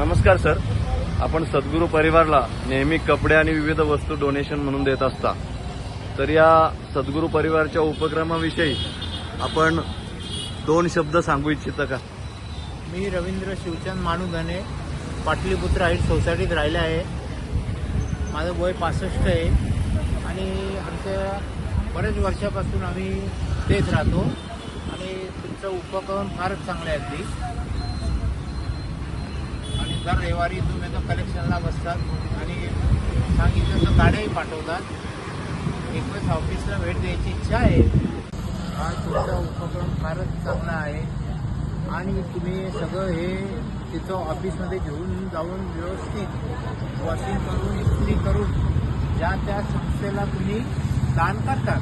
नमस्कार सर, आपण सद्गुरू परिवारला नेहमी कपडे आणि विविध वस्तू डोनेशन म्हणून देत असता. तर या सद्गुरू परिवारच्या उपक्रमाविषयी आपण 2 शब्द सांगू इच्छिता का? मी रवींद्र शिवचंद मानुधने पाटलीपुत्र हाईट सोसायटीत राहिले आहे. माझं वय 65 आहे आणि आमच्या बऱ्याच वर्षापासून आम्ही देत राहतो आणि तुमचं उपक्रम फारच चांगलं आहे अगदी. आणि दर रविवारी तुम्ही आता कलेक्शनला बसतात आणि सांगितलं तर गाड्याही पाठवतात. एकवेळेस ऑफिसला भेट द्यायची इच्छा आहे. हा तुमचा उपक्रम फारच चांगला आहे आणि तुम्ही सगळं हे तिथं ऑफिसमध्ये घेऊन जाऊन व्यवस्थित वॉशिंग करून इस्त्री करून ज्या त्या संस्थेला तुम्ही दान करतात.